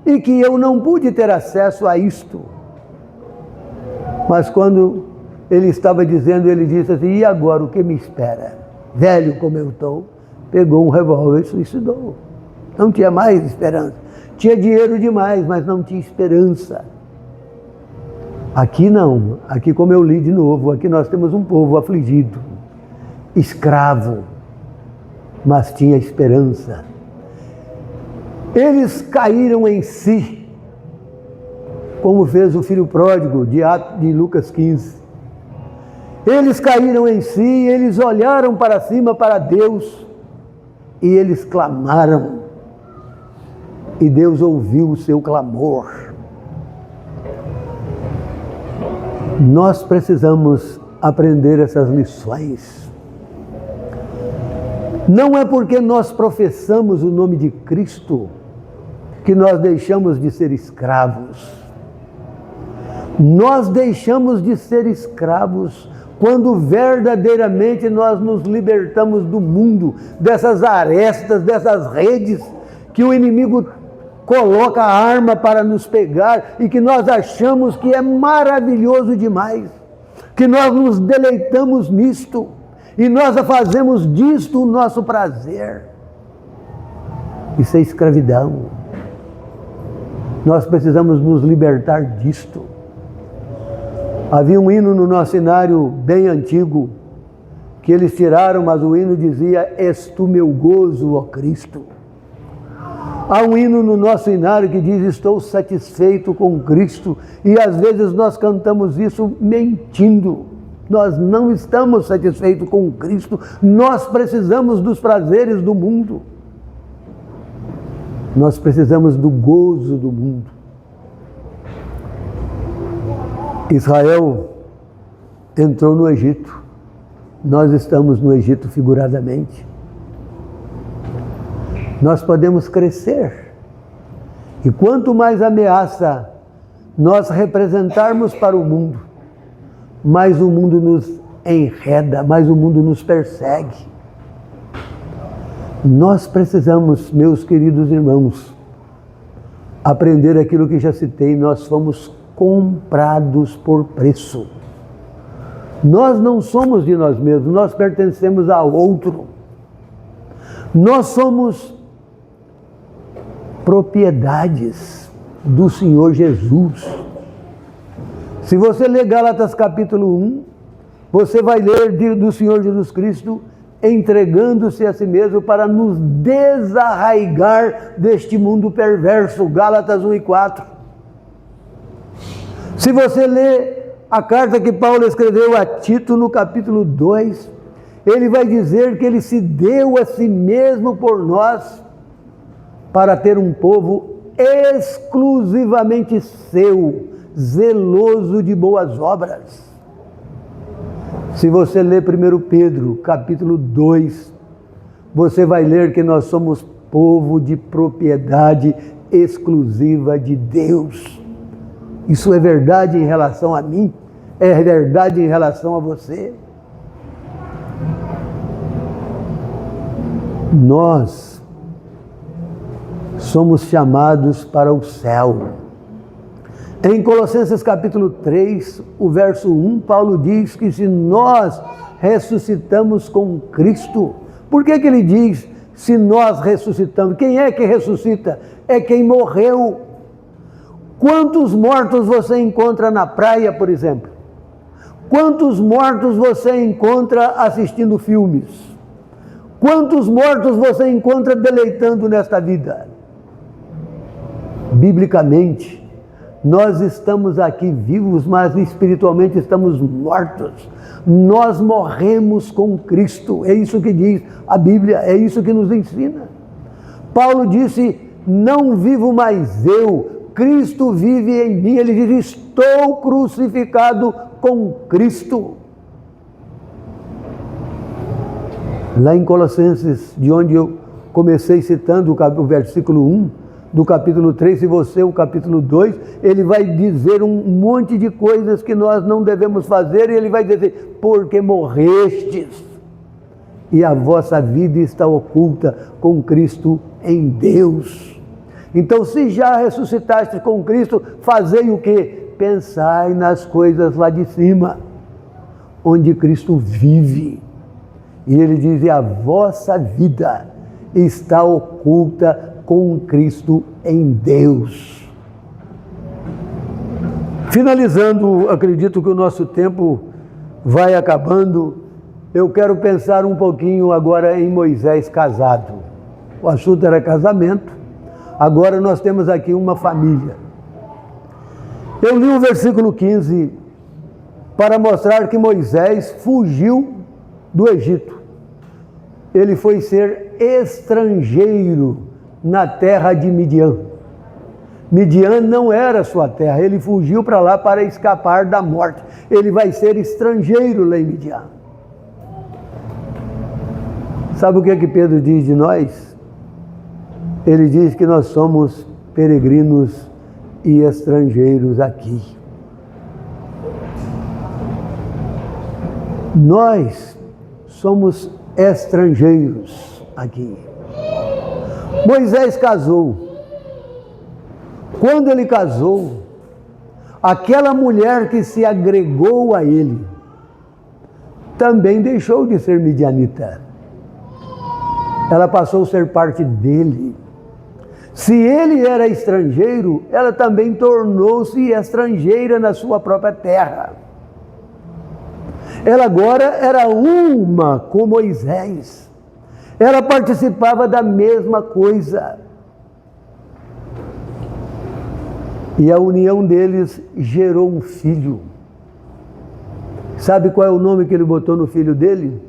Speaker 1: e que eu não pude ter acesso a isto. Mas quando ele estava dizendo, ele disse assim: e agora o que me espera? Velho como eu estou, pegou um revólver e suicidou. Não tinha mais esperança. Tinha dinheiro demais, mas não tinha esperança. Aqui não. Aqui, como eu li de novo, aqui nós temos um povo afligido, escravo, mas tinha esperança. Eles caíram em si, como fez o filho pródigo de Lucas 15. Eles caíram em si, eles olharam para cima, para Deus, e eles clamaram. E Deus ouviu o seu clamor. Nós precisamos aprender essas lições. Não é porque nós professamos o nome de Cristo que nós deixamos de ser escravos. Nós deixamos de ser escravos quando verdadeiramente nós nos libertamos do mundo, dessas arestas, dessas redes que o inimigo coloca a arma para nos pegar e que nós achamos que é maravilhoso demais, que nós nos deleitamos nisto e nós fazemos disto o nosso prazer. Isso é escravidão. Nós precisamos nos libertar disto. Havia um hino no nosso hinário bem antigo que eles tiraram, mas o hino dizia: és tu meu gozo, ó Cristo. Há um hino no nosso hinário que diz: estou satisfeito com Cristo, e às vezes nós cantamos isso mentindo. Nós não estamos satisfeitos com Cristo, nós precisamos dos prazeres do mundo. Nós precisamos do gozo do mundo. Israel entrou no Egito. Nós estamos no Egito figuradamente. Nós podemos crescer. E quanto mais ameaça nós representarmos para o mundo, mais o mundo nos enreda, mais o mundo nos persegue. Nós precisamos, meus queridos irmãos, aprender aquilo que já citei: nós fomos comprados por preço. Nós não somos de nós mesmos, nós pertencemos a outro. Nós somos propriedades do Senhor Jesus. Se você ler Gálatas capítulo 1, você vai ler do Senhor Jesus Cristo entregando-se a si mesmo para nos desarraigar deste mundo perverso. Gálatas 1:4. Se você ler a carta que Paulo escreveu a Tito no capítulo 2, ele vai dizer que ele se deu a si mesmo por nós para ter um povo exclusivamente seu, zeloso de boas obras. Se você ler 1 Pedro, capítulo 2, você vai ler que nós somos povo de propriedade exclusiva de Deus. Isso é verdade em relação a mim, é verdade em relação a você? Nós somos chamados para o céu. Em Colossenses capítulo 3, o verso 1, Paulo diz que se nós ressuscitamos com Cristo, por que ele diz se nós ressuscitamos? Quem é que ressuscita? É quem morreu. Quantos mortos você encontra na praia, por exemplo? Quantos mortos você encontra assistindo filmes? Quantos mortos você encontra deleitando nesta vida? Biblicamente, nós estamos aqui vivos, mas espiritualmente estamos mortos. Nós morremos com Cristo. É isso que diz a Bíblia, é isso que nos ensina. Paulo disse, não vivo mais eu, Cristo vive em mim. Ele diz, estou crucificado com Cristo. Lá em Colossenses, de onde eu comecei citando o versículo 1, do capítulo 3, e você o capítulo 2, ele vai dizer um monte de coisas que nós não devemos fazer, e ele vai dizer, porque morrestes, e a vossa vida está oculta com Cristo em Deus. Então, se já ressuscitaste com Cristo, fazei o quê? Pensai nas coisas lá de cima, onde Cristo vive. E ele diz, e a vossa vida está oculta com Cristo em Deus. Finalizando, acredito que o nosso tempo vai acabando. Eu quero pensar um pouquinho agora em Moisés casado. O assunto era casamento, agora nós temos aqui uma família. Eu li o versículo 15 para mostrar que Moisés fugiu do Egito. Ele foi ser estrangeiro na terra de Midian. Midian não era sua terra, ele fugiu para lá para escapar da morte. Ele vai ser estrangeiro lá em Midian. Sabe o que é que Pedro diz de nós? Ele diz que nós somos peregrinos e estrangeiros aqui. Nós somos estrangeiros aqui. Moisés casou. Quando ele casou, aquela mulher que se agregou a ele também deixou de ser midianita. Ela passou a ser parte dele. Se ele era estrangeiro, ela também tornou-se estrangeira na sua própria terra. Ela agora era uma com Moisés. Ela participava da mesma coisa. E a união deles gerou um filho. Sabe qual é o nome que ele botou no filho dele?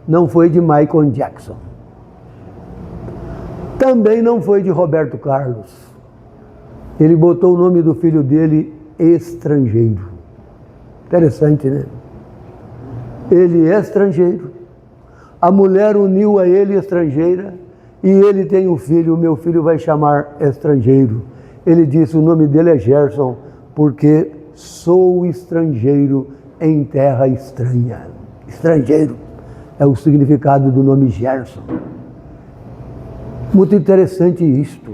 Speaker 1: Não foi de Michael Jackson. Também não foi de Roberto Carlos. Ele botou o nome do filho dele estrangeiro. Interessante, né? Ele é estrangeiro. A mulher uniu a ele estrangeira e ele tem um filho, o meu filho vai chamar estrangeiro. Ele disse, o nome dele é Gerson, porque sou estrangeiro em terra estranha. Estrangeiro é o significado do nome Gerson. Muito interessante isto.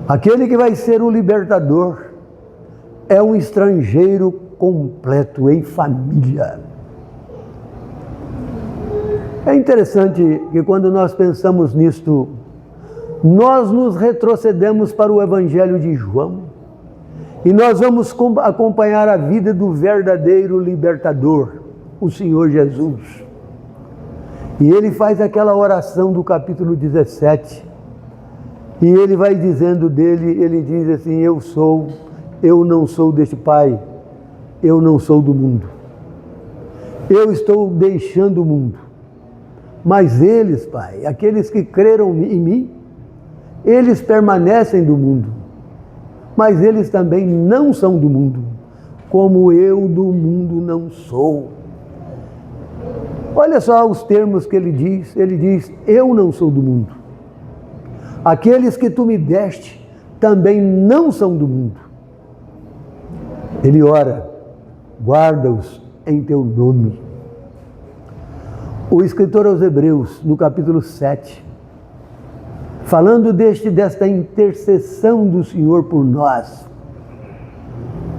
Speaker 1: Aquele que vai ser o libertador é um estrangeiro completo, em família. É interessante que quando nós pensamos nisto, nós nos retrocedemos para o Evangelho de João e nós vamos acompanhar a vida do verdadeiro libertador, o Senhor Jesus. E ele faz aquela oração do capítulo 17 e ele vai dizendo dele, ele diz assim, eu não sou deste Pai, eu não sou do mundo. Eu estou deixando o mundo. Mas eles, Pai, aqueles que creram em mim, eles permanecem do mundo. Mas eles também não são do mundo, como eu do mundo não sou. Olha só os termos que ele diz, eu não sou do mundo. Aqueles que tu me deste também não são do mundo. Ele ora, guarda-os em teu nome. O escritor aos Hebreus, no capítulo 7, falando desta intercessão do Senhor por nós,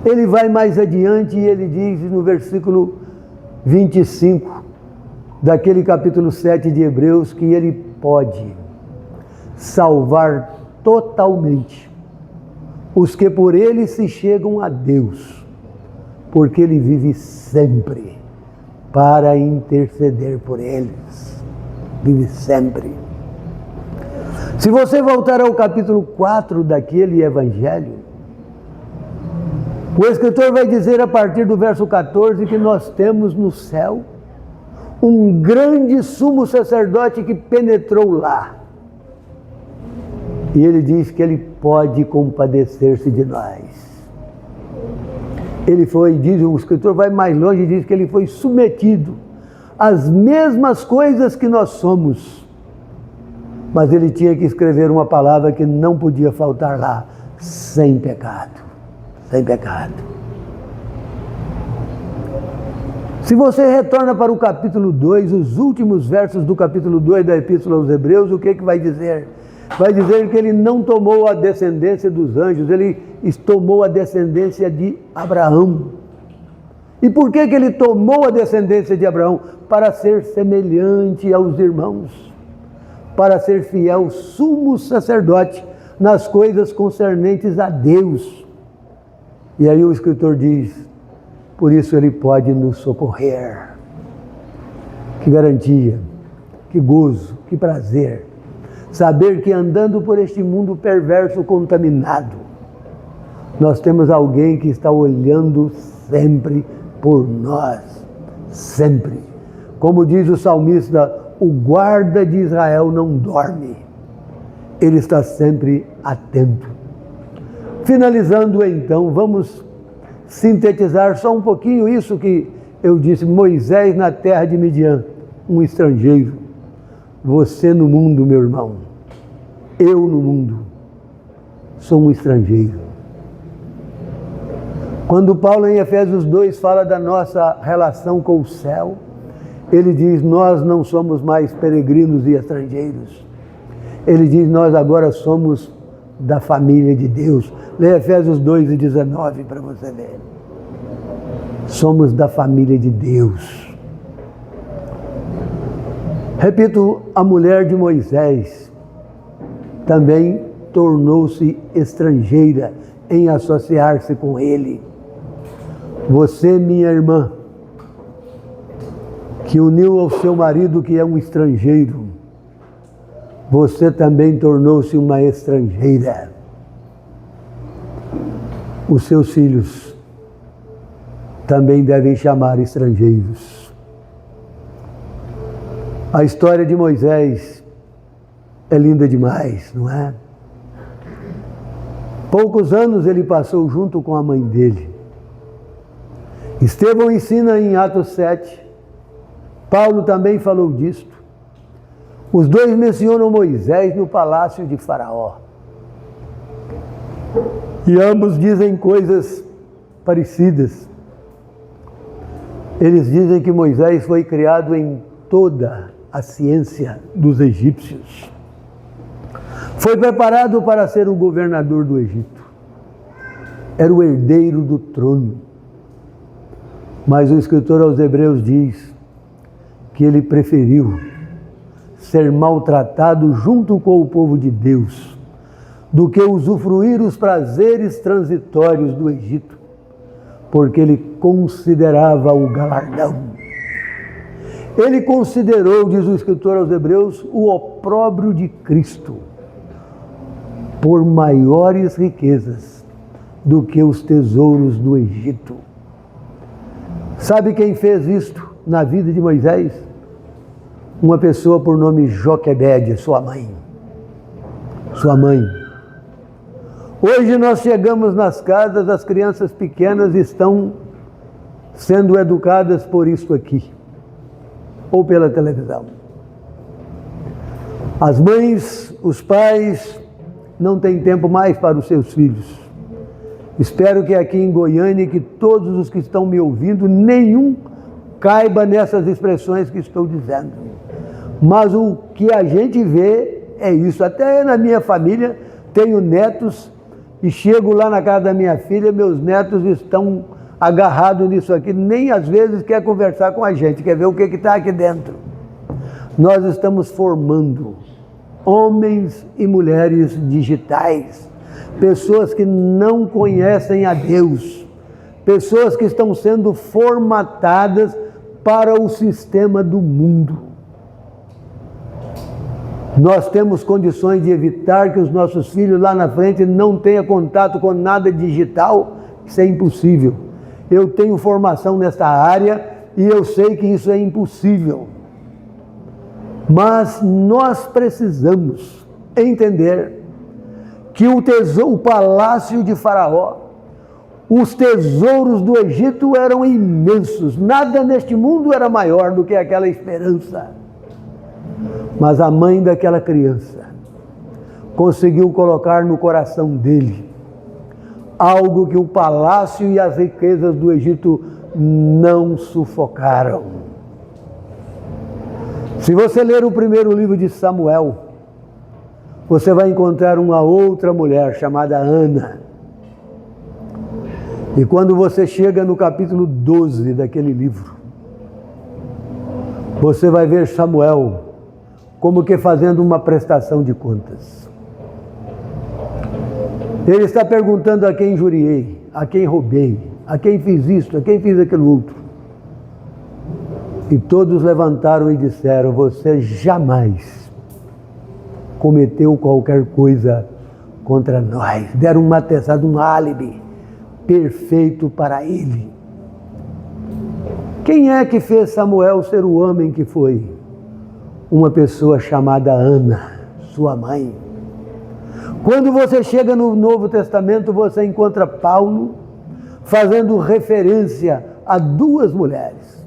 Speaker 1: ele vai mais adiante e ele diz no versículo 25 daquele capítulo 7 de Hebreus que ele pode salvar totalmente os que por ele se chegam a Deus, porque ele vive sempre para interceder por eles. Vive sempre. Se você voltar ao capítulo 4 daquele evangelho, o escritor vai dizer a partir do verso 14 que nós temos no céu um grande sumo sacerdote que penetrou lá. E ele diz que ele pode compadecer-se de nós. Ele foi, diz o escritor, vai mais longe e diz que ele foi submetido às mesmas coisas que nós somos. Mas ele tinha que escrever uma palavra que não podia faltar lá: sem pecado. Sem pecado. Se você retorna para o capítulo 2, os últimos versos do capítulo 2 da Epístola aos Hebreus, o que vai dizer? Vai dizer que ele não tomou a descendência dos anjos, ele tomou a descendência de Abraão. E por que ele tomou a descendência de Abraão? Para ser semelhante aos irmãos, para ser fiel sumo sacerdote nas coisas concernentes a Deus. E aí o escritor diz, por isso ele pode nos socorrer. Que garantia, que gozo, que prazer. Saber que andando por este mundo perverso, contaminado, nós temos alguém que está olhando sempre por nós. Sempre. Como diz o salmista, o guarda de Israel não dorme. Ele está sempre atento. Finalizando então, vamos sintetizar só um pouquinho isso que eu disse. Moisés na terra de Midian, um estrangeiro. Você no mundo, meu irmão, eu no mundo, sou um estrangeiro. Quando Paulo em Efésios 2 fala da nossa relação com o céu, ele diz, nós não somos mais peregrinos e estrangeiros. Ele diz, nós agora somos da família de Deus. Lê Efésios 2:19 para você ver. Somos da família de Deus. Repito, a mulher de Moisés também tornou-se estrangeira em associar-se com ele. Você, minha irmã, que uniu ao seu marido que é um estrangeiro, você também tornou-se uma estrangeira. Os seus filhos também devem chamar estrangeiros. A história de Moisés é linda demais, não é? Poucos anos ele passou junto com a mãe dele. Estevão ensina em Atos 7, Paulo também falou disto. Os dois mencionam Moisés no palácio de Faraó. E ambos dizem coisas parecidas. Eles dizem que Moisés foi criado em toda a ciência dos egípcios. Foi preparado para ser o governador do Egito. Era o herdeiro do trono. Mas o escritor aos Hebreus diz que ele preferiu ser maltratado junto com o povo de Deus do que usufruir os prazeres transitórios do Egito, porque ele considerava o galardão. Ele considerou, diz o escritor aos Hebreus, o opróbrio de Cristo por maiores riquezas do que os tesouros do Egito. Sabe quem fez isto na vida de Moisés? Uma pessoa por nome Joquebede, sua mãe. Sua mãe. Hoje nós chegamos nas casas, as crianças pequenas estão sendo educadas por isso aqui, ou pela televisão. As mães, os pais não têm tempo mais para os seus filhos. Espero que aqui em Goiânia, que todos os que estão me ouvindo, nenhum caiba nessas expressões que estou dizendo. Mas o que a gente vê é isso. Até na minha família tenho netos e chego lá na casa da minha filha, meus netos estão agarrados nisso aqui, nem às vezes quer conversar com a gente, quer ver o que está aqui dentro. Nós estamos formando homens e mulheres digitais, pessoas que não conhecem a Deus, pessoas que estão sendo formatadas para o sistema do mundo. Nós temos condições de evitar que os nossos filhos lá na frente não tenham contato com nada digital. Isso é impossível. Eu tenho formação nessa área e eu sei que isso é impossível. Mas nós precisamos entender que o palácio de Faraó, os tesouros do Egito eram imensos. Nada neste mundo era maior do que aquela esperança. Mas a mãe daquela criança conseguiu colocar no coração dele algo que o palácio e as riquezas do Egito não sufocaram. Se você ler o primeiro livro de Samuel, você vai encontrar uma outra mulher chamada Ana. E quando você chega no capítulo 12 daquele livro, você vai ver Samuel como que fazendo uma prestação de contas. Ele está perguntando a quem injuriei, a quem roubei, a quem fiz isto, a quem fiz aquilo outro. E todos levantaram e disseram: você jamais cometeu qualquer coisa contra nós. Deram uma atestada, um álibi perfeito para ele. Quem é que fez Samuel ser o homem que foi? Uma pessoa chamada Ana, sua mãe. Quando você chega no Novo Testamento, você encontra Paulo fazendo referência a duas mulheres.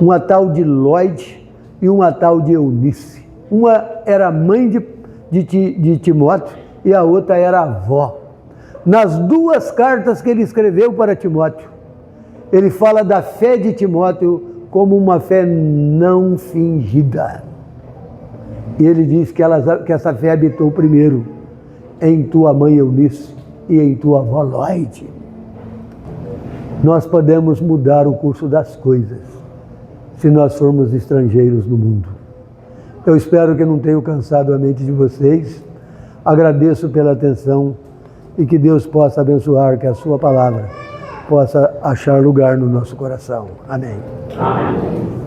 Speaker 1: Uma tal de Lloyd e uma tal de Eunice. Uma era mãe de Timóteo e a outra era avó. Nas duas cartas que ele escreveu para Timóteo, ele fala da fé de Timóteo como uma fé não fingida. E ele diz que essa fé habitou primeiro em tua mãe Eunice e em tua avó Lloyd. Nós podemos mudar o curso das coisas se nós formos estrangeiros no mundo. Eu espero que não tenha cansado a mente de vocês. Agradeço pela atenção e que Deus possa abençoar, que a sua palavra possa achar lugar no nosso coração. Amém.
Speaker 2: Amém.